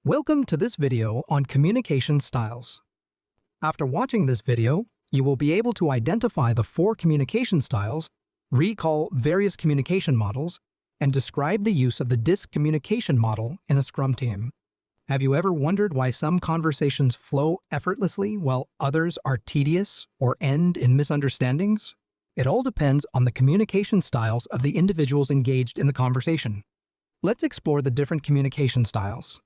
Welcome to this video on communication styles. After watching this video, you will be able to identify the 4 communication styles, recall various communication models, and describe the use of the DISC communication model in a Scrum team. Have you ever wondered why some conversations flow effortlessly while others are tedious or end in misunderstandings? It all depends on the communication styles of the individuals engaged in the conversation. Let's explore the different communication styles.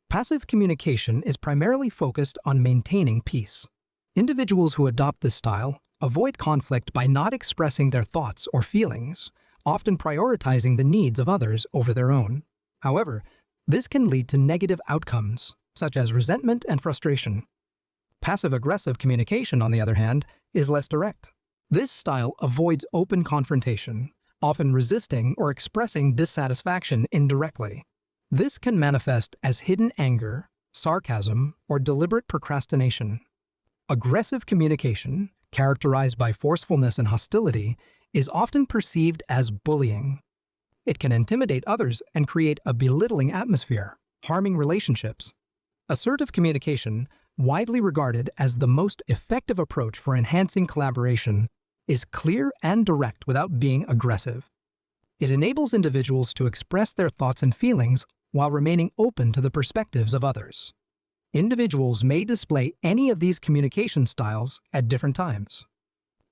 Passive communication is primarily focused on maintaining peace. Individuals who adopt this style avoid conflict by not expressing their thoughts or feelings, often prioritizing the needs of others over their own. However, this can lead to negative outcomes, such as resentment and frustration. Passive-aggressive communication, on the other hand, is less direct. This style avoids open confrontation, often resisting or expressing dissatisfaction indirectly. This can manifest as hidden anger, sarcasm, or deliberate procrastination. Aggressive communication, characterized by forcefulness and hostility, is often perceived as bullying. It can intimidate others and create a belittling atmosphere, harming relationships. Assertive communication, widely regarded as the most effective approach for enhancing collaboration, is clear and direct without being aggressive. It enables individuals to express their thoughts and feelings while remaining open to the perspectives of others. Individuals may display any of these communication styles at different times.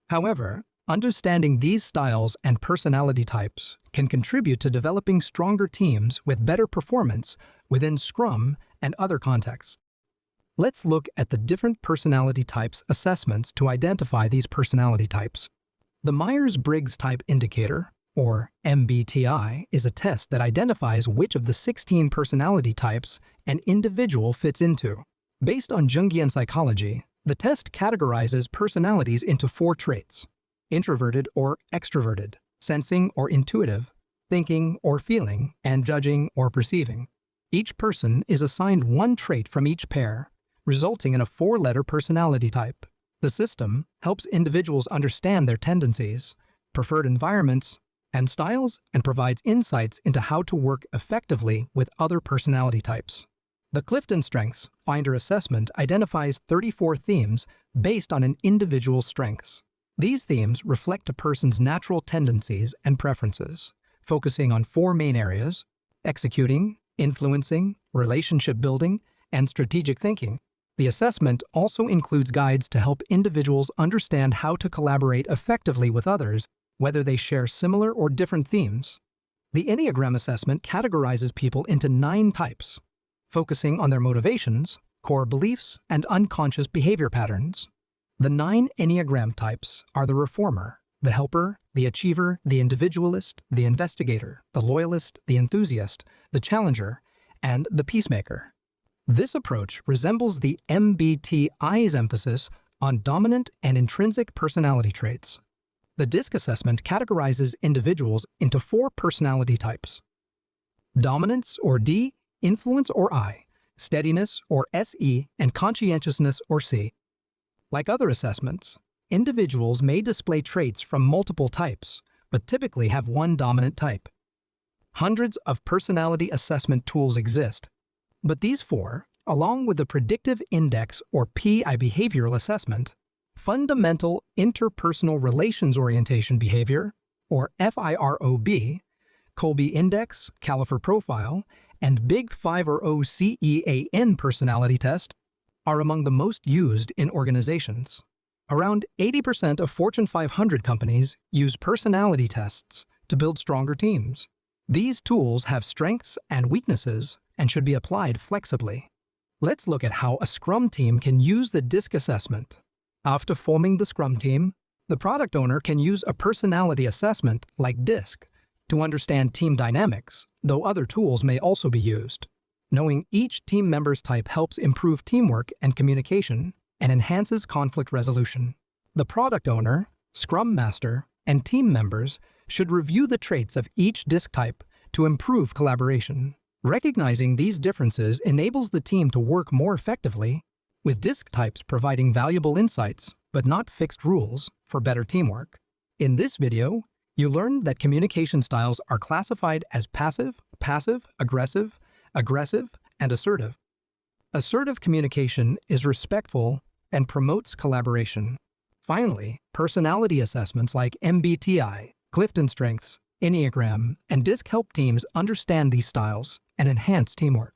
However, understanding these styles and personality types can contribute to developing stronger teams with better performance within Scrum and other contexts. Let's look at the different personality types assessments to identify these personality types. The Myers-Briggs Type Indicator, or MBTI, is a test that identifies which of the 16 personality types an individual fits into. Based on Jungian psychology, the test categorizes personalities into 4 traits: introverted or extroverted, sensing or intuitive, thinking or feeling, and judging or perceiving. Each person is assigned 1 trait from each pair, resulting in a 4-letter personality type. The system helps individuals understand their tendencies, preferred environments, and styles, and provides insights into how to work effectively with other personality types. The Clifton Strengths Finder assessment identifies 34 themes based on an individual's strengths. These themes reflect a person's natural tendencies and preferences, focusing on 4 main areas: executing, influencing, relationship building, and strategic thinking. The assessment also includes guides to help individuals understand how to collaborate effectively with others, whether they share similar or different themes. The Enneagram assessment categorizes people into 9 types, focusing on their motivations, core beliefs, and unconscious behavior patterns. The 9 Enneagram types are the reformer, the helper, the achiever, the individualist, the investigator, the loyalist, the enthusiast, the challenger, and the peacemaker. This approach resembles the MBTI's emphasis on dominant and intrinsic personality traits. The DISC assessment categorizes individuals into 4 personality types: dominance, or D, influence, or I, steadiness, or SE, and conscientiousness, or C. Like other assessments, individuals may display traits from multiple types, but typically have 1 dominant type. Hundreds of personality assessment tools exist, but these 4, along with the Predictive Index or PI behavioral assessment, Fundamental Interpersonal Relations Orientation Behavior, or FIROB, Kolbe Index, Califer Profile, and Big 5 or O CEAN personality test, are among the most used in organizations. Around 80% of Fortune 500 companies use personality tests to build stronger teams. These tools have strengths and weaknesses and should be applied flexibly. Let's look at how a Scrum team can use the DISC assessment. After forming the Scrum team, the product owner can use a personality assessment like DISC to understand team dynamics, though other tools may also be used. Knowing each team member's type helps improve teamwork and communication and enhances conflict resolution. The product owner, Scrum Master, and team members should review the traits of each DISC type to improve collaboration. Recognizing these differences enables the team to work more effectively, with DISC types providing valuable insights, but not fixed rules, for better teamwork. In this video, you learned that communication styles are classified as passive, aggressive, and assertive. Assertive communication is respectful and promotes collaboration. Finally, personality assessments like MBTI, Clifton Strengths, Enneagram, and DISC help teams understand these styles and enhance teamwork.